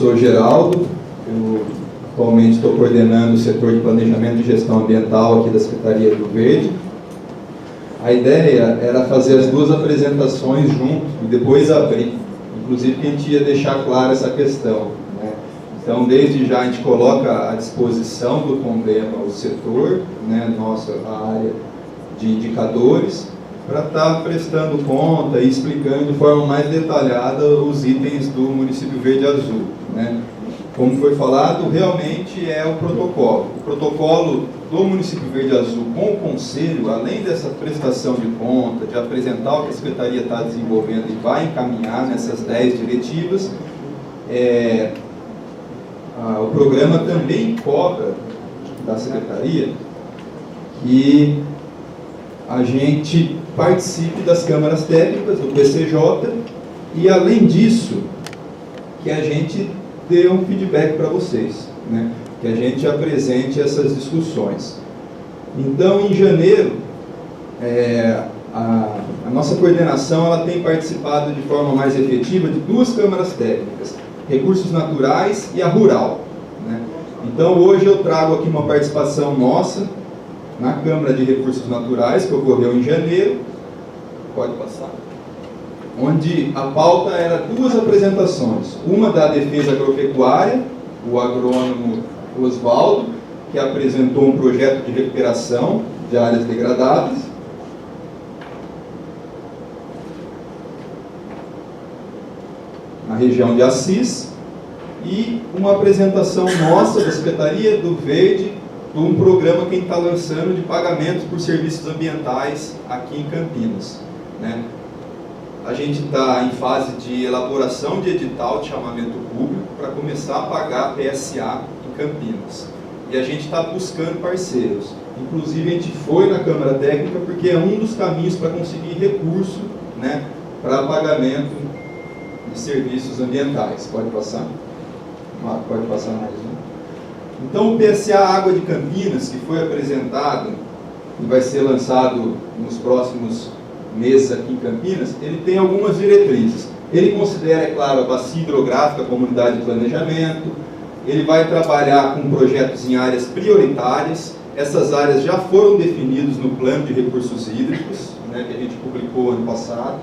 sou Geraldo, eu atualmente estou coordenando o setor de planejamento e gestão ambiental aqui da Secretaria do Verde. A ideia era fazer as duas apresentações junto e depois abrir, inclusive que a gente ia deixar clara essa questão, né? Então, desde já a gente coloca à disposição do Condema o setor, né, nossa área de indicadores, para estar prestando conta e explicando de forma mais detalhada os itens do município Verde Azul, né? Como foi falado, realmente é o protocolo. O protocolo do município Verde Azul com o Conselho, além dessa prestação de conta, de apresentar o que a Secretaria está desenvolvendo e vai encaminhar nessas 10 diretivas, o programa também cobra da Secretaria que a gente participe das câmaras técnicas do PCJ e, além disso, que a gente dê um feedback para vocês, né? Que a gente apresente essas discussões. Então, em janeiro, a nossa coordenação ela tem participado de forma mais efetiva de 2 câmaras técnicas, Recursos Naturais e a Rural, né? Então, hoje eu trago aqui uma participação nossa na Câmara de Recursos Naturais, que ocorreu em janeiro, pode passar, onde a pauta era 2 apresentações, uma da Defesa Agropecuária, o agrônomo Osvaldo, que apresentou um projeto de recuperação de áreas degradadas, na região de Assis, e uma apresentação nossa da Secretaria do Verde, de um programa que a gente está lançando de pagamentos por serviços ambientais aqui em Campinas, né? A gente está em fase de elaboração de edital de chamamento público para começar a pagar PSA em Campinas. E a gente está buscando parceiros. Inclusive, a gente foi na Câmara Técnica porque é um dos caminhos para conseguir recurso, né, para pagamento de serviços ambientais. Pode passar? Pode passar mais, né? Então, o PSA Água de Campinas, que foi apresentado e vai ser lançado nos próximos meses aqui em Campinas, ele tem algumas diretrizes. Ele considera, é claro, a bacia hidrográfica, a comunidade de planejamento, ele vai trabalhar com projetos em áreas prioritárias. Essas áreas já foram definidas no plano de recursos hídricos, né, que a gente publicou ano passado.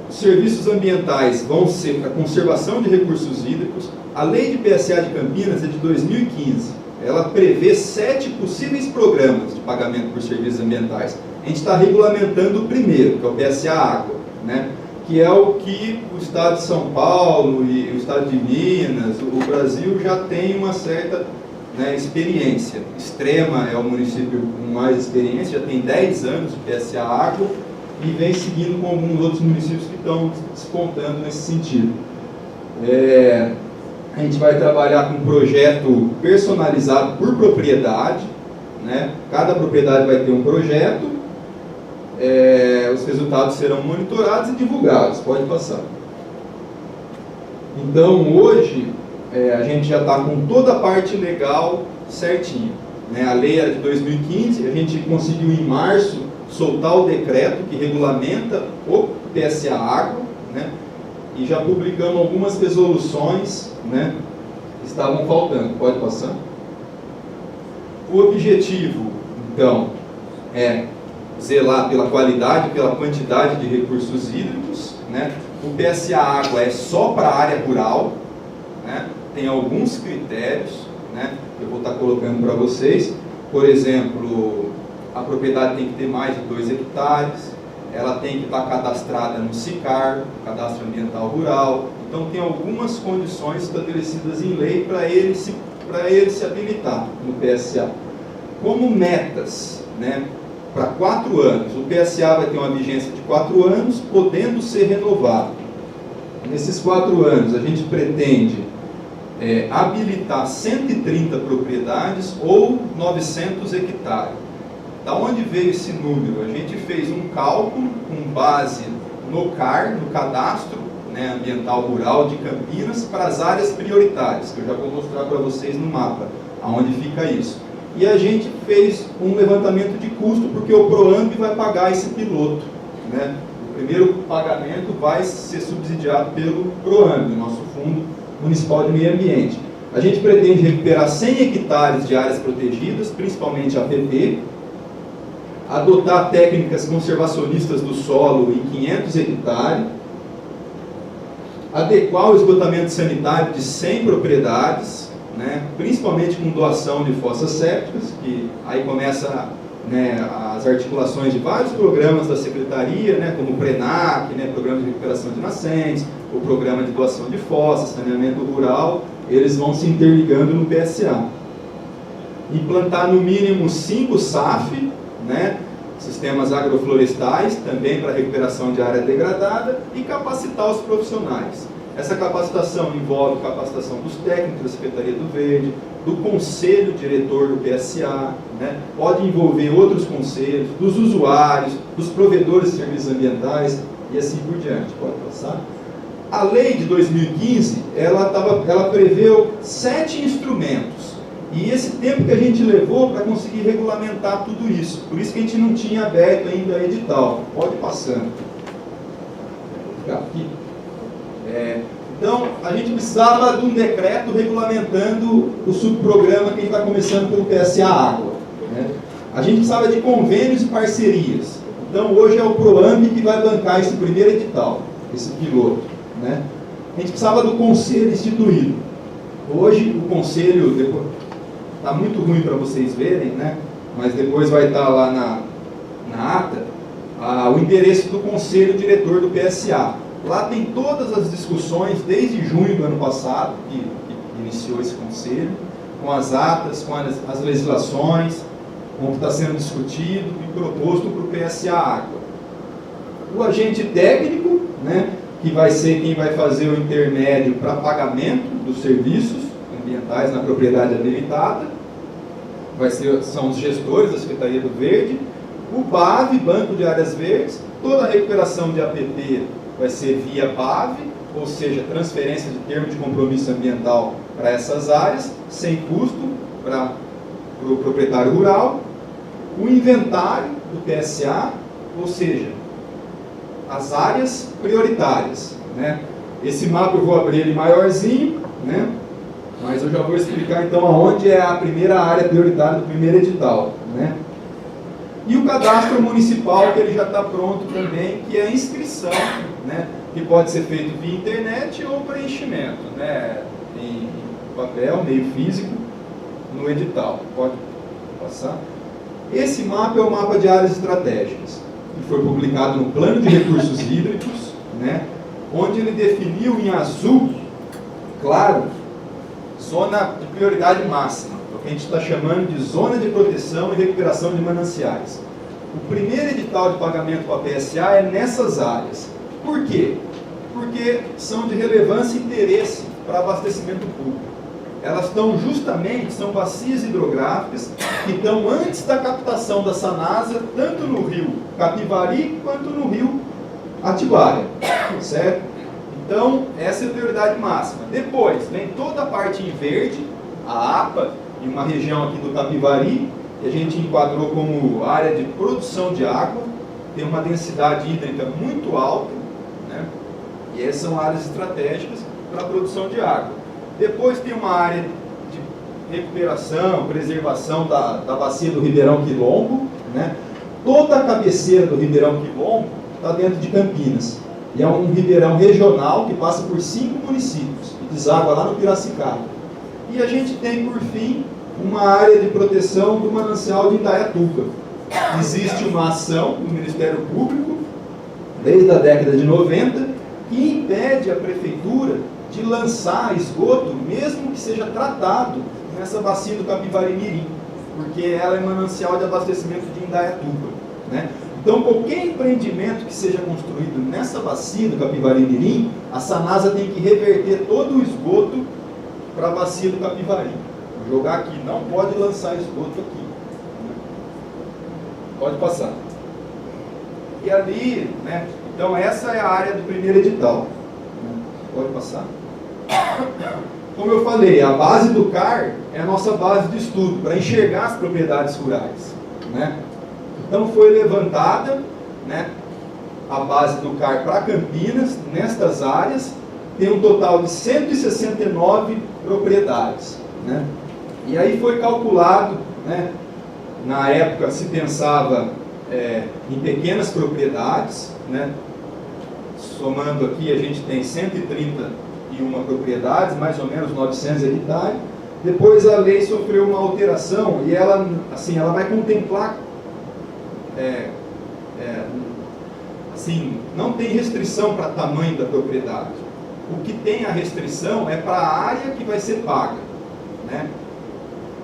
Os serviços ambientais vão ser para conservação de recursos hídricos. A lei de PSA de Campinas é de 2015. Ela prevê 7 possíveis programas de pagamento por serviços ambientais. A gente está regulamentando o primeiro, que é o PSA Água, né? Que é o que o Estado de São Paulo e o Estado de Minas, o Brasil já tem uma certa, né, experiência. Extrema é o município com mais experiência, já tem 10 anos de PSA Água e vem seguindo com alguns outros municípios que estão despontando nesse sentido. A gente vai trabalhar com um projeto personalizado por propriedade, né? Cada propriedade vai ter um projeto, os resultados serão monitorados e divulgados. Pode passar. Então, hoje, a gente já está com toda a parte legal certinho, né? A lei era de 2015, a gente conseguiu em março soltar o decreto que regulamenta o PSA Água, né? E já publicamos algumas resoluções, né, que estavam faltando. Pode passar? O objetivo, então, é zelar pela qualidade, pela quantidade de recursos hídricos, né? O PSA Água é só para a área rural, né? Tem alguns critérios, né, que eu vou estar colocando para vocês. Por exemplo, a propriedade tem que ter mais de 2 hectares, ela tem que estar cadastrada no SICAR, Cadastro Ambiental Rural. Então, tem algumas condições estabelecidas em lei para ele se habilitar no PSA. Como metas, né, para 4 anos, o PSA vai ter uma vigência de 4 anos, podendo ser renovado. Nesses 4 anos, a gente pretende habilitar 130 propriedades ou 900 hectares. Da onde veio esse número? A gente fez um cálculo com base no CAR, no Cadastro, né, Ambiental Rural de Campinas, para as áreas prioritárias, que eu já vou mostrar para vocês no mapa, aonde fica isso. E a gente fez um levantamento de custo, porque o PROAMB vai pagar esse piloto, né? O primeiro pagamento vai ser subsidiado pelo PROAMB, nosso fundo Municipal de Meio Ambiente. A gente pretende recuperar 100 hectares de áreas protegidas, principalmente APP, adotar técnicas conservacionistas do solo em 500 hectares, adequar o esgotamento sanitário de 100 propriedades, né, principalmente com doação de fossas sépticas, que aí começa, né, as articulações de vários programas da Secretaria, né, como o PRENAC, né, Programa de Recuperação de Nascentes, o Programa de Doação de Fossas, Saneamento Rural, eles vão se interligando no PSA. Implantar no mínimo 5 SAF, né, sistemas agroflorestais, também para recuperação de área degradada, e capacitar os profissionais. Essa capacitação envolve capacitação dos técnicos da Secretaria do Verde, do conselho diretor do PSA, né? Pode envolver outros conselhos, dos usuários, dos provedores de serviços ambientais e assim por diante. Pode passar. A lei de 2015, ela preveu 7 instrumentos. E esse tempo que a gente levou para conseguir regulamentar tudo isso. Por isso que a gente não tinha aberto ainda edital. Pode ir passando. Vou ficar aqui. Então, a gente precisava de um decreto regulamentando o subprograma que a gente está começando pelo PSA Água, né? A gente precisava de convênios e parcerias. Então, hoje é o PROAMB que vai bancar esse primeiro edital, esse piloto, né? A gente precisava do conselho instituído. Hoje, o conselho, está muito ruim para vocês verem, né? Mas depois vai estar lá na ata, o endereço do conselho diretor do PSA. Lá tem todas as discussões, desde junho do ano passado, que iniciou esse conselho, com as atas, com as legislações, com o que está sendo discutido e proposto para o PSA Água. O agente técnico, né, que vai ser quem vai fazer o intermédio para pagamento dos serviços ambientais na propriedade habilitada, são os gestores da Secretaria do Verde, o BAV, Banco de Áreas Verdes, toda a recuperação de APP vai ser via BAV, ou seja, transferência de termo de compromisso ambiental para essas áreas, sem custo para o proprietário rural. O inventário do PSA, ou seja, as áreas prioritárias, né? Esse mapa eu vou abrir ele maiorzinho, né? Mas eu já vou explicar então aonde é a primeira área prioritária do primeiro edital, né? E o cadastro municipal, que ele já está pronto também, que é a inscrição, né, que pode ser feito via internet ou preenchimento, né, em papel, meio físico, no edital. Pode passar. Esse mapa é o mapa de áreas estratégicas, que foi publicado no Plano de Recursos Hídricos, né, onde ele definiu em azul, claro, zona de prioridade máxima, o que a gente está chamando de zona de proteção e recuperação de mananciais. O primeiro edital de pagamento para a PSA é nessas áreas. Por quê? Porque são de relevância e interesse para abastecimento público. Elas estão justamente, são bacias hidrográficas que estão antes da captação da Sanasa, tanto no rio Capivari quanto no rio Atibaia, certo? Então, essa é a prioridade máxima. Depois, vem toda a parte em verde, a APA, e uma região aqui do Capivari, que a gente enquadrou como área de produção de água, tem uma densidade hídrica muito alta, né? E essas são áreas estratégicas para a produção de água. Depois tem uma área de recuperação, preservação da bacia do Ribeirão Quilombo, né? Toda a cabeceira do Ribeirão Quilombo está dentro de Campinas. E é um ribeirão regional que passa por 5 municípios e deságua lá no Piracicaba. E a gente tem, por fim, uma área de proteção do manancial de Indaiatuba. Existe uma ação do Ministério Público, desde a década de 90, que impede a Prefeitura de lançar esgoto, mesmo que seja tratado nessa bacia do Capivari-Mirim, porque ela é manancial de abastecimento de Indaiatuba, né? Então, qualquer empreendimento que seja construído nessa bacia do Capivari-Mirim, a Sanasa tem que reverter todo o esgoto para a bacia do Capivari. Vou jogar aqui, não pode lançar esgoto aqui. Pode passar. E ali, né? Então essa é a área do primeiro edital. Pode passar. Como eu falei, a base do CAR é a nossa base de estudo, para enxergar as propriedades rurais, né? Então foi levantada, né, a base do CAR para Campinas, nestas áreas, tem um total de 169 propriedades, né? E aí foi calculado, né? Na época se pensava em pequenas propriedades, né? Somando aqui a gente tem 131 propriedades, mais ou menos 900 hectares. Depois a lei sofreu uma alteração e ela, assim, ela vai contemplar, assim, não tem restrição para tamanho da propriedade. O que tem a restrição é para a área que vai ser paga, né?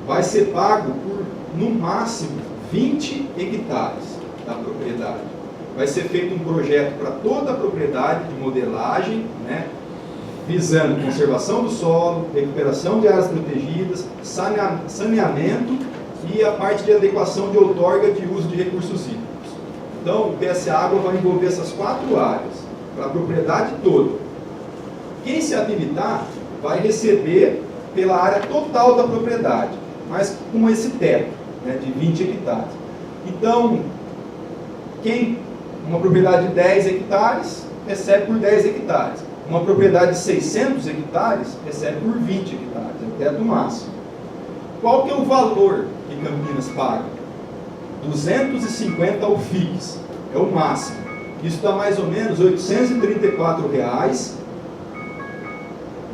Vai ser pago por, no máximo, 20 hectares da propriedade. Vai ser feito um projeto para toda a propriedade de modelagem, né? Visando conservação do solo, recuperação de áreas protegidas, saneamento e a parte de adequação de outorga de uso de recursos hídricos. Então, o PSA Água vai envolver essas 4 áreas, para a propriedade toda. Quem se habilitar vai receber pela área total da propriedade, mas com esse teto, né, de 20 hectares. Então, uma propriedade de 10 hectares recebe por 10 hectares. Uma propriedade de 600 hectares recebe por 20 hectares, é o teto máximo. Qual que é o valor que Campinas paga? 250 ao FIX, é o máximo. Isso dá mais ou menos R$ 834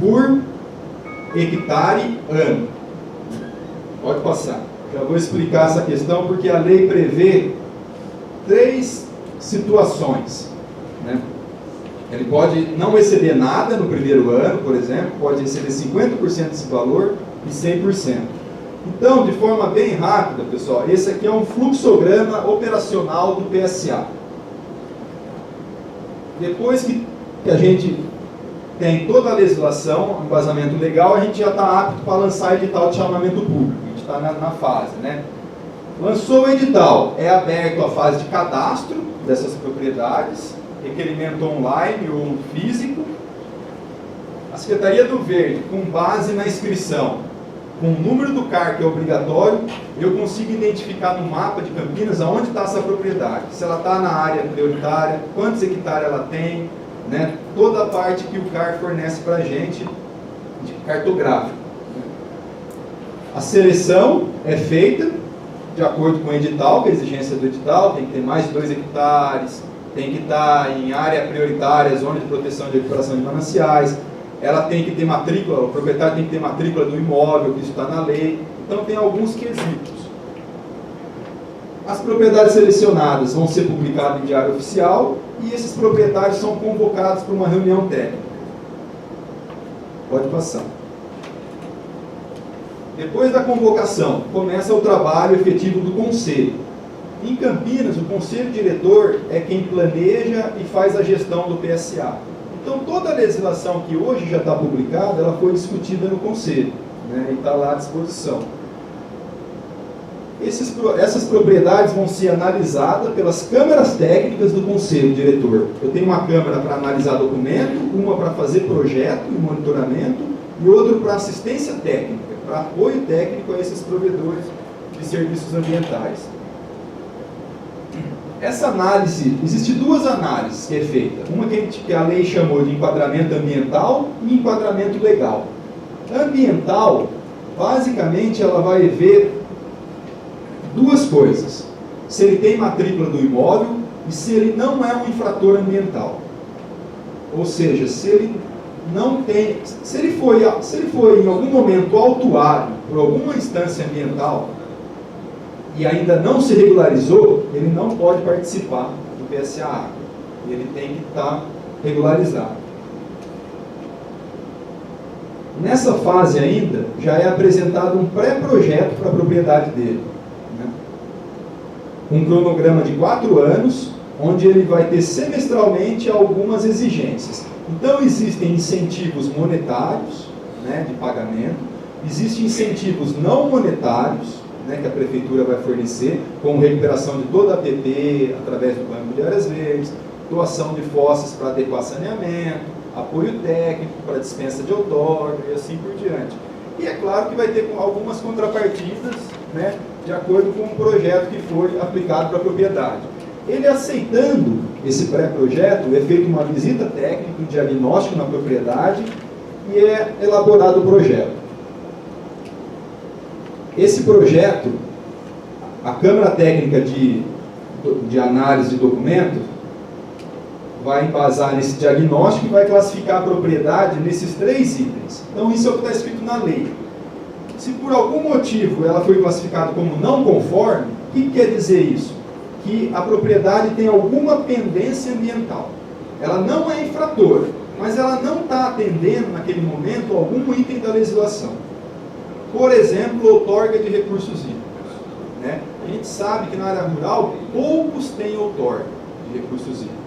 por hectare ano. Pode passar. Já vou explicar essa questão porque a lei prevê 3 situações, né? Ele pode não exceder nada no primeiro ano, por exemplo, pode exceder 50% desse valor e 100%. Então, de forma bem rápida, pessoal, esse aqui é um fluxograma operacional do PSA. Depois que a gente tem toda a legislação, embasamento legal, a gente já está apto para lançar edital de chamamento público. A gente está na fase, né? Lançou o edital, é aberto a fase de cadastro dessas propriedades, requerimento online ou físico. A Secretaria do Verde, com base na inscrição, com o número do CAR, que é obrigatório, eu consigo identificar no mapa de Campinas aonde está essa propriedade. Se ela está na área prioritária, quantos hectares ela tem, né? Toda a parte que o CAR fornece para a gente, de cartográfico. A seleção é feita de acordo com o edital, que é a exigência do edital, tem que ter mais de 2 hectares, tem que estar em área prioritária, zona de proteção e de recuperação de mananciais, ela tem que ter matrícula, o proprietário tem que ter matrícula do imóvel, que isso está na lei. Então tem alguns quesitos. As propriedades selecionadas vão ser publicadas em diário oficial e esses proprietários são convocados para uma reunião técnica. Pode passar. Depois da convocação, começa o trabalho efetivo do conselho. Em Campinas, o conselho diretor é quem planeja e faz a gestão do PSA. Então, toda a legislação que hoje já está publicada, ela foi discutida no conselho, né, e está lá à disposição. Essas propriedades vão ser analisadas pelas câmaras técnicas do conselho diretor. Eu tenho uma câmara para analisar documento, uma para fazer projeto e monitoramento, e outra para assistência técnica, para apoio técnico a esses provedores de serviços ambientais. Essa análise, existe 2 análises que é feita. Uma que a lei chamou de enquadramento ambiental e enquadramento legal. Ambiental, basicamente, ela vai ver 2 coisas. Se ele tem matrícula do imóvel e se ele não é um infrator ambiental. Ou seja, se ele não tem, se ele foi em algum momento autuado por alguma instância ambiental e ainda não se regularizou, ele não pode participar do PSA Água. Ele tem que estar regularizado. Nessa fase ainda, já é apresentado um pré-projeto para a propriedade dele, né? Um cronograma de 4 anos, onde ele vai ter semestralmente algumas exigências. Então, existem incentivos monetários, né, de pagamento, existem incentivos não monetários, né, que a prefeitura vai fornecer, como recuperação de toda a APP através do Banco de Áreas Verdes, doação de fosses para adequar saneamento, apoio técnico para dispensa de outorga e assim por diante. E é claro que vai ter algumas contrapartidas, né, de acordo com o projeto que for aplicado para a propriedade. Ele aceitando esse pré-projeto, é feita uma visita técnica, um diagnóstico na propriedade e é elaborado o projeto. Esse projeto, a Câmara Técnica de Análise de Documentos vai embasar nesse diagnóstico e vai classificar a propriedade nesses 3 itens. Então isso é o que está escrito na lei. Se por algum motivo ela foi classificada como não conforme, o que quer dizer isso? Que a propriedade tem alguma pendência ambiental. Ela não é infratora, mas ela não está atendendo naquele momento algum item da legislação. Por exemplo, outorga de recursos hídricos, né? A gente sabe que na área rural poucos têm outorga de recursos hídricos.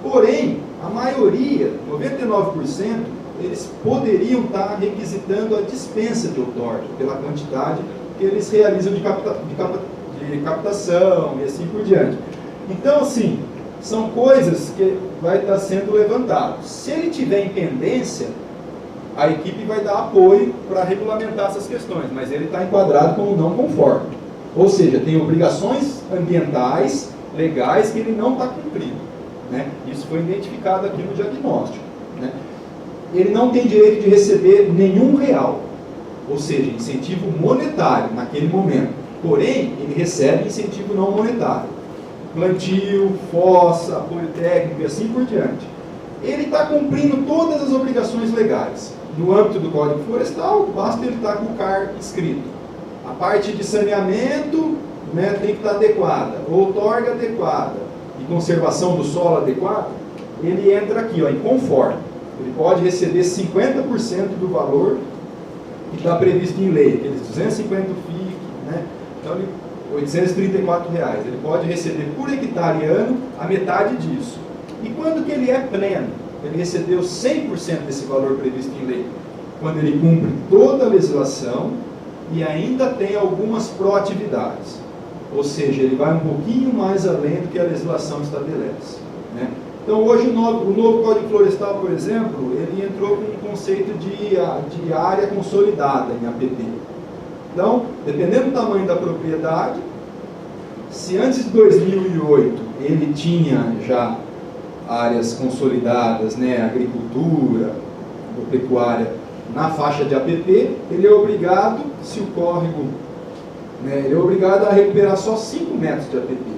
Porém, a maioria, 99%, eles poderiam estar requisitando a dispensa de outorga, pela quantidade que eles realizam de captação e assim por diante. Então, assim, são coisas que vai estar sendo levantado. Se ele tiver em pendência, a equipe vai dar apoio para regulamentar essas questões, mas ele está enquadrado como não conforme. Ou seja, tem obrigações ambientais, legais, que ele não está cumprindo, né? Isso foi identificado aqui no diagnóstico, né? Ele não tem direito de receber nenhum real, ou seja, incentivo monetário naquele momento. Porém, ele recebe incentivo não monetário. Plantio, fossa, apoio técnico e assim por diante. Ele está cumprindo todas as obrigações legais. No âmbito do Código Florestal, basta ele estar com o CAR inscrito. A parte de saneamento, né, tem que estar adequada. Outorga adequada e conservação do solo adequado, ele entra aqui, ó, em conforme. Ele pode receber 50% do valor que está previsto em lei, aqueles 250 FIC, né? Então, R$ 834. Ele pode receber por hectare ano a metade disso. E quando que ele é pleno? Ele recebeu 100% desse valor previsto em lei. Quando ele cumpre toda a legislação e ainda tem algumas proatividades. Ou seja, ele vai um pouquinho mais além do que a legislação estabelece, né? Então, hoje, o novo Código Florestal, por exemplo, ele entrou com um conceito de área consolidada em APP. Então, dependendo do tamanho da propriedade, se antes de 2008 ele tinha já áreas consolidadas, né, agricultura, pecuária, na faixa de APP, ele é obrigado, se o córrego, né, ele é obrigado a recuperar só 5 metros de APP.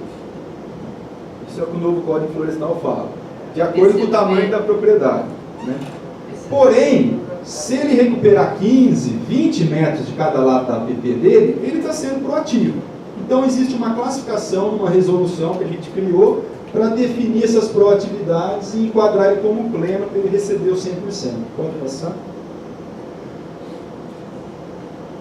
Isso é o que o novo Código Florestal fala, de acordo com o tamanho da propriedade, né? Porém, se ele recuperar 15, 20 metros de cada lado da APP dele, ele está sendo proativo. Então, existe uma classificação, uma resolução que a gente criou para definir essas proatividades e enquadrar ele como pleno para ele receber o 100%. Pode passar?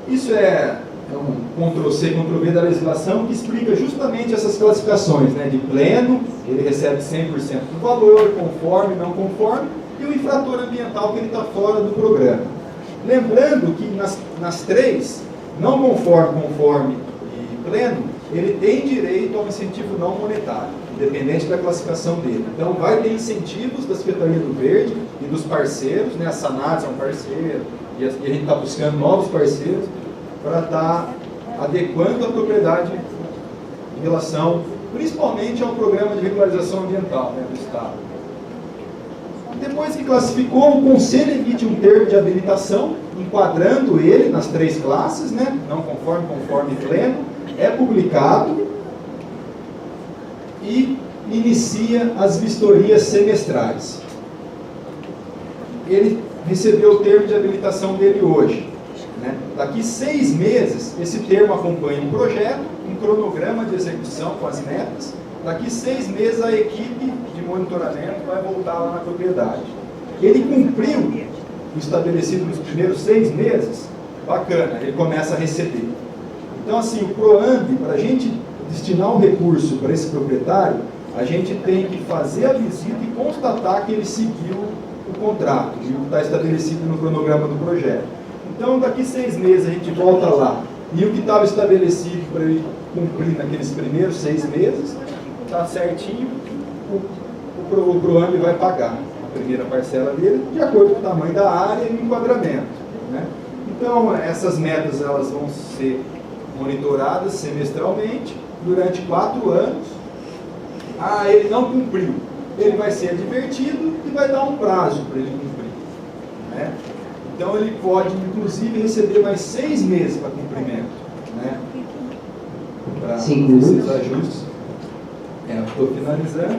Isso é um Ctrl-C, Ctrl-V da legislação que explica justamente essas classificações, né? De pleno, ele recebe 100% do valor, conforme, não conforme, e o infrator ambiental que ele está fora do programa. Lembrando que nas 3, não conforme, conforme e pleno, ele tem direito ao incentivo não monetário, independente da classificação dele. Então, vai ter incentivos da Secretaria do Verde e dos parceiros, né? A Sanats é um parceiro, e a gente está buscando novos parceiros para estar adequando a propriedade em relação, principalmente ao programa de regularização ambiental, né, do Estado. Depois que classificou, o Conselho emite um termo de habilitação, enquadrando ele nas 3 classes, né, não conforme, conforme e pleno, é publicado e inicia as vistorias semestrais. Ele recebeu o termo de habilitação dele hoje, né? Daqui 6 meses, esse termo acompanha um projeto, um cronograma de execução com as metas. Daqui 6 meses, a equipe de monitoramento vai voltar lá na propriedade. Ele cumpriu o estabelecido nos primeiros 6 meses, bacana, ele começa a receber. Então, assim, o PROAMB, para a gente destinar o recurso para esse proprietário, a gente tem que fazer a visita e constatar que ele seguiu o contrato, e o que está estabelecido no cronograma do projeto. Então, daqui 6 meses a gente volta lá, e o que estava estabelecido para ele cumprir naqueles primeiros 6 meses, está certinho, o PROAMB vai pagar a primeira parcela dele, de acordo com o tamanho da área e o enquadramento, né? Então, essas metas elas vão ser monitoradas semestralmente, durante 4 anos, ele não cumpriu. Ele vai ser advertido e vai dar um prazo para ele cumprir, né? Então ele pode, inclusive, receber mais 6 meses para cumprimento, né? Para esses ajustes. Estou finalizando.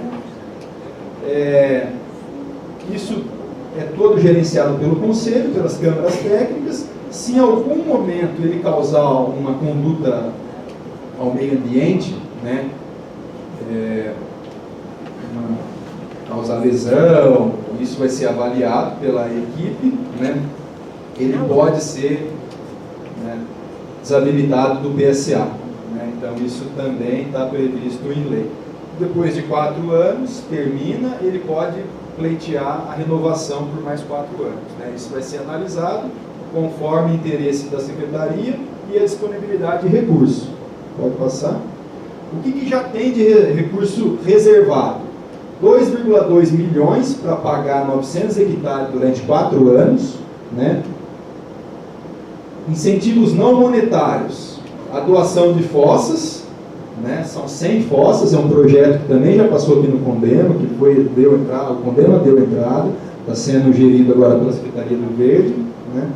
Isso é todo gerenciado pelo Conselho, pelas câmaras técnicas. Se em algum momento ele causar uma conduta ao meio ambiente, né, causar lesão, isso vai ser avaliado pela equipe, né, ele pode ser, né, desabilitado do PSA. Né, então isso também está previsto em lei. Depois de 4 anos, termina, ele pode pleitear a renovação por mais 4 anos. Né? Isso vai ser analisado conforme o interesse da Secretaria e a disponibilidade de recurso. Pode passar. O que já tem de recurso reservado? 2,2 milhões para pagar 900 hectares durante 4 anos. Né? Incentivos não monetários. A doação de fossas. Né? São 100 fossas, é um projeto que também já passou aqui no Condema, que deu entrada, o Condema deu entrada, está sendo gerido agora pela Secretaria do Verde. Né?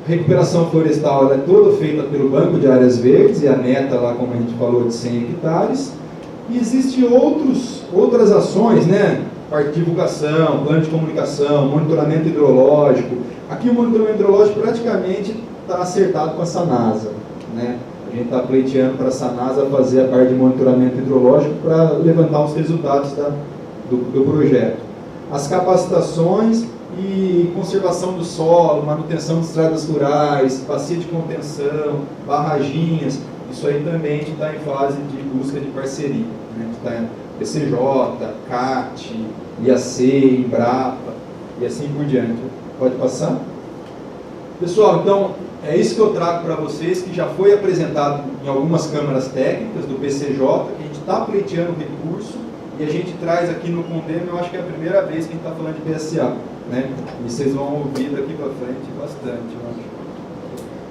Recuperação florestal ela é toda feita pelo Banco de Áreas Verdes, e a meta lá, como a gente falou, de 100 hectares. E existem outras ações, né? Divulgação, plano de comunicação, monitoramento hidrológico. Aqui o monitoramento hidrológico praticamente está acertado com a Sanasa, né? A gente está pleiteando para a Sanasa fazer a parte de monitoramento hidrológico para levantar os resultados do projeto. As capacitações e conservação do solo, manutenção de estradas rurais, bacia de contenção, barraginhas, isso aí também a gente está em fase de busca de parceria. Né? A gente está em PCJ, CAT, IAC, Embrapa e assim por diante. Pode passar? Pessoal, então, é isso que eu trago para vocês, que já foi apresentado em algumas câmaras técnicas do PCJ, que a gente está pleiteando recurso, e a gente traz aqui no Condema, eu acho que é a primeira vez que a gente está falando de PSA, né? E vocês vão ouvir daqui para frente bastante, eu acho.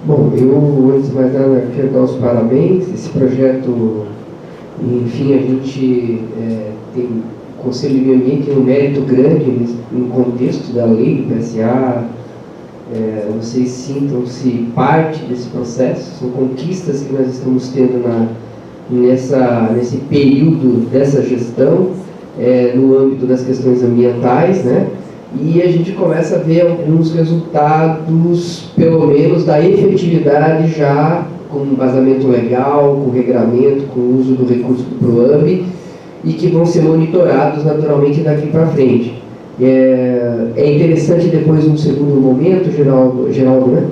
Bom, eu, antes de mais nada, quero dar os parabéns. Esse projeto, enfim, a gente tem o Conselho de Meio Ambiente tem um mérito grande no contexto da lei do PSA. Vocês sintam-se parte desse processo, são conquistas que nós estamos tendo nesse período dessa gestão, no âmbito das questões ambientais, né? E a gente começa a ver alguns resultados, pelo menos, da efetividade já com embasamento legal, com regramento, com o uso do recurso do PROAMB, e que vão ser monitorados naturalmente daqui para frente. É interessante depois, num segundo momento, Geraldo, né?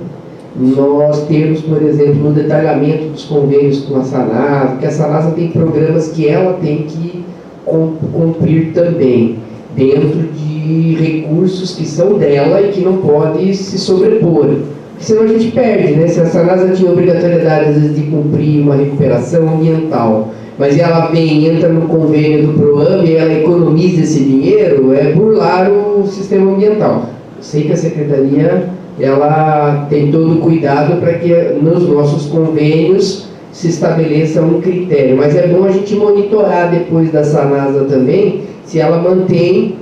Nós temos, por exemplo, no detalhamento dos convênios com a Sanasa, porque a Sanasa tem programas que ela tem que cumprir também, dentro de recursos que são dela e que não pode se sobrepor. Porque senão a gente perde, né? Se a Sanasa tinha obrigatoriedade, às vezes, de cumprir uma recuperação ambiental, mas ela entra no convênio do PROAMB e ela economiza esse dinheiro, é burlar o sistema ambiental. Eu sei que a Secretaria ela tem todo o cuidado para que nos nossos convênios se estabeleça um critério, mas é bom a gente monitorar depois da Sanasa também, se ela mantém,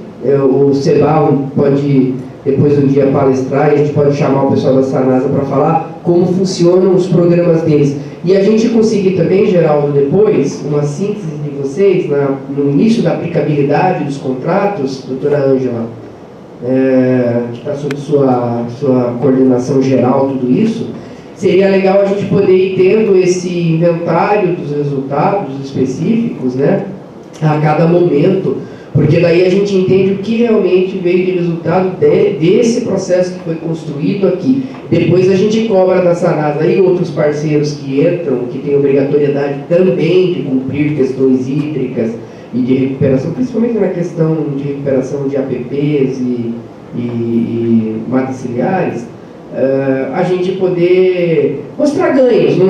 o Sebal pode, depois do dia palestrar, a gente pode chamar o pessoal da Sanasa para falar como funcionam os programas deles. E a gente conseguir também, Geraldo, depois, uma síntese de vocês, no início da aplicabilidade dos contratos, doutora Ângela, que está sob sua coordenação geral, tudo isso, seria legal a gente poder ir tendo esse inventário dos resultados específicos, né, a cada momento, porque daí a gente entende o que realmente veio de resultado desse processo que foi construído aqui. Depois a gente cobra da Sanasa e outros parceiros que entram, que têm obrigatoriedade também de cumprir questões hídricas e de recuperação, principalmente na questão de recuperação de APPs e matas ciliares, a gente poder mostrar ganhos, não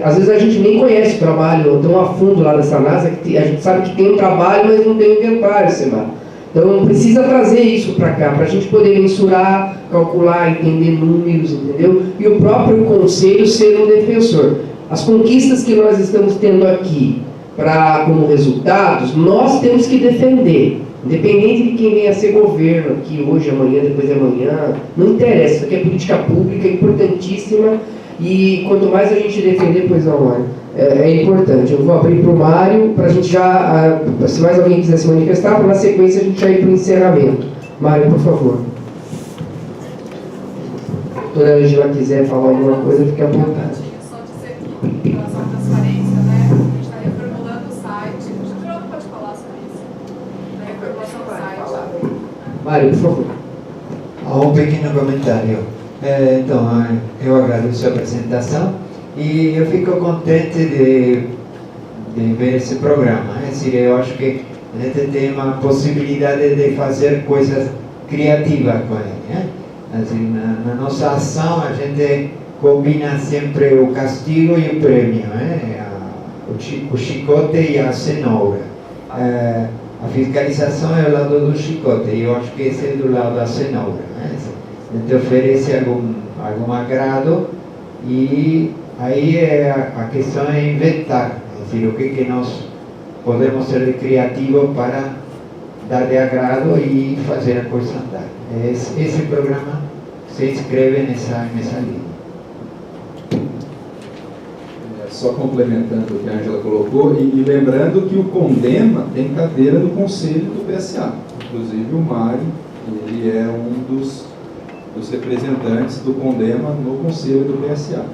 às vezes a gente nem conhece o trabalho tão a fundo lá da Sanasa, que a gente sabe que tem um trabalho, mas não tem um inventário, Semar. Então precisa trazer isso para cá, para a gente poder mensurar, calcular, entender números, entendeu? E o próprio Conselho ser um defensor. As conquistas que nós estamos tendo aqui, como resultados, nós temos que defender. Independente de quem venha a ser governo aqui hoje, amanhã, depois de amanhã, não interessa, isso aqui é política pública, importantíssima, e quanto mais a gente defender, pois não, Mário, é importante. Eu vou abrir para o Mário, para a gente já, se mais alguém quiser se manifestar, para na sequência a gente já ir para o encerramento. Mário, por favor. Se a doutora Ângela quiser falar alguma coisa, fique à vontade. Só dizer que, em relação à transparência, né, a gente está reformulando o site. O Geraldo pode falar sobre isso. Da reformulação do site. Mário, por favor. Um pequeno comentário. Então, eu agradeço a apresentação e eu fico contente de ver esse programa. É decir, eu acho que a gente tem uma possibilidade de fazer coisas criativas com ele. Assim, na nossa ação, a gente combina sempre o castigo e o prêmio, o chicote e a cenoura. A fiscalização é o lado do chicote, e eu acho que esse é do lado da cenoura. A gente oferece algum agrado, e aí a questão é inventar, é dizer, o que nós podemos ser de criativo para dar de agrado e fazer a coisa andar. Esse programa se inscreve nessa linha. Só complementando o que a Ângela colocou, e lembrando que o Condema tem cadeira no conselho do PSA. Inclusive o Mário, ele é um dos representantes do Condema no conselho do PSA.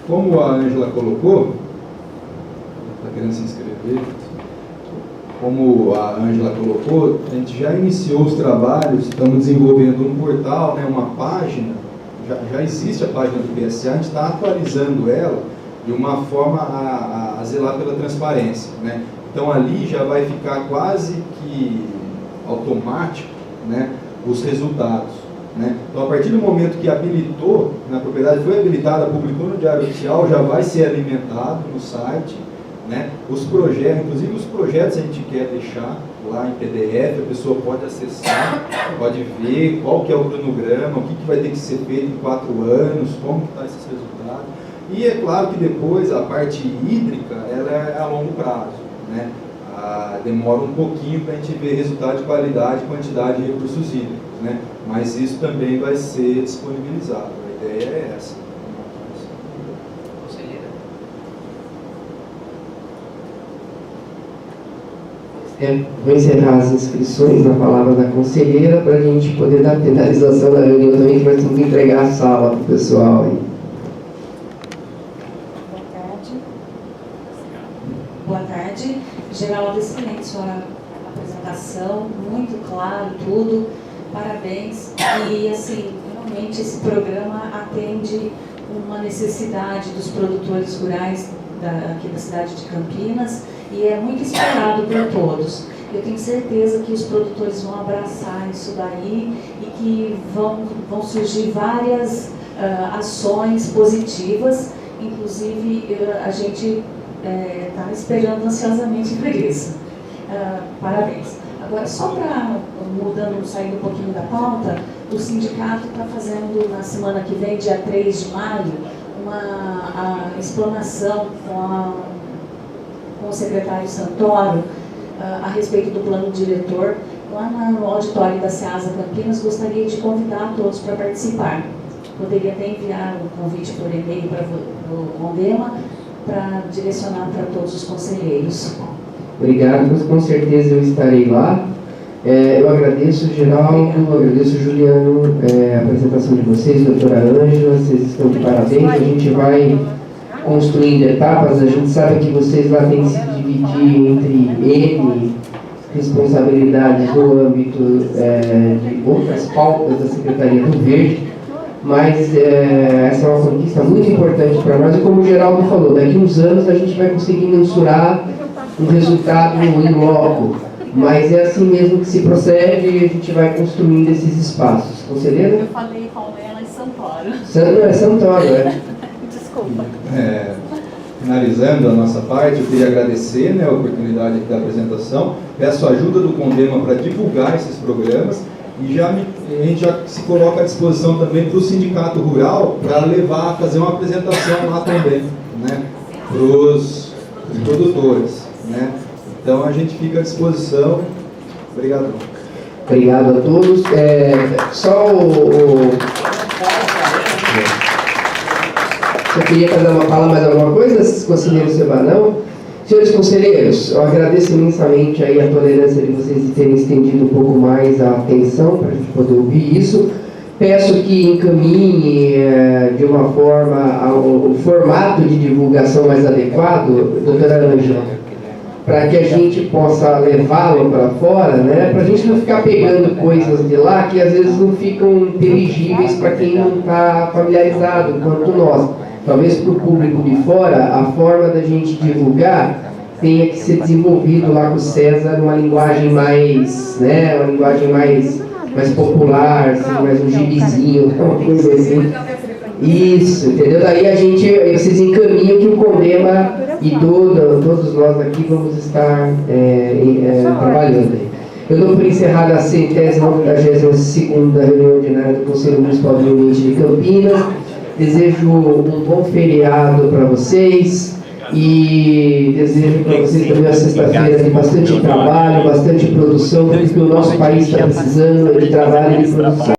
Como a Ângela colocou, está querendo se inscrever? Como a Ângela colocou, a gente já iniciou os trabalhos, estamos desenvolvendo um portal, né, uma página, já existe a página do PSA, a gente está atualizando ela de uma forma a zelar pela transparência, né? Então ali já vai ficar quase que automático, né, os resultados, né? Então a partir do momento que habilitou, na propriedade foi habilitada, publicou no Diário Oficial, já vai ser alimentado no site, né? Os projetos, inclusive os projetos a gente quer deixar lá em PDF, a pessoa pode acessar, pode ver qual que é o cronograma, o que vai ter que ser feito em 4 anos, como que está esses resultados. E é claro que depois a parte hídrica ela é a longo prazo, né? Demora um pouquinho para a gente ver resultado de qualidade e quantidade de recursos hídricos, né? Mas isso também vai ser disponibilizado, a ideia é essa. Vou encerrar as inscrições na palavra da conselheira para a gente poder dar a finalização da reunião também, que nós temos que entregar a sala para o pessoal aí. Boa tarde. Geraldo, excelente sua apresentação, muito claro tudo, parabéns. E assim, realmente esse programa atende uma necessidade dos produtores rurais aqui da cidade de Campinas e é muito esperado por todos. Eu tenho certeza que os produtores vão abraçar isso daí e que vão surgir várias ações positivas, inclusive a gente está esperando ansiosamente por isso. Parabéns. Agora, só para, saindo um pouquinho da pauta, o sindicato está fazendo na semana que vem, dia 3 de maio, uma explanação com o secretário Santoro a respeito do plano diretor. Lá no auditório da SEASA Campinas, gostaria de convidar todos para participar. Poderia até enviar o convite por e-mail para o Condema, para direcionar para todos os conselheiros. Obrigado, mas com certeza eu estarei lá. Eu agradeço, Geraldo, agradeço, Juliano, a apresentação de vocês, doutora Ângela, vocês estão de parabéns. A gente vai construindo etapas, a gente sabe que vocês lá têm que se dividir entre responsabilidades no âmbito de outras pautas da Secretaria do Verde, mas essa é uma conquista muito importante para nós, e como o Geraldo falou, daqui a uns anos a gente vai conseguir mensurar um resultado em loco, mas é assim mesmo que se procede e a gente vai construindo esses espaços. Conselheira? Eu falei com ela em Santoro. É Santoro, Desculpa. Finalizando a nossa parte, eu queria agradecer, né, a oportunidade aqui da apresentação, peço a ajuda do Condema para divulgar esses programas e a gente já se coloca à disposição também para o Sindicato Rural para fazer uma apresentação lá também, né, para os produtores. né? Então a gente fica à disposição. Obrigado. Obrigado a todos. Eu queria falar mais alguma coisa, conselheiro Sebanão? Senhores conselheiros, eu agradeço imensamente aí a tolerância de vocês de terem estendido um pouco mais a atenção para a gente poder ouvir isso. Peço que encaminhe de uma forma o formato de divulgação mais adequado, doutora Ângela, para que a gente possa levá-lo para fora, né? Para a gente não ficar pegando coisas de lá que às vezes não ficam inteligíveis para quem não está familiarizado quanto nós. Talvez para o público de fora, a forma da gente divulgar tenha que ser desenvolvido lá com o César uma linguagem mais, né? Uma linguagem mais popular, assim, mais um gibizinho, uma coisa assim. Isso, entendeu? Daí vocês encaminham que o Condema e todos nós aqui vamos estar trabalhando aí. Eu dou por encerrada a 182ª reunião ordinária do Conselho Municipal do Rio Grande de Campinas. Desejo um bom feriado para vocês e desejo para vocês também uma sexta-feira de bastante trabalho, bastante produção, porque o nosso país está precisando de trabalho e de produção.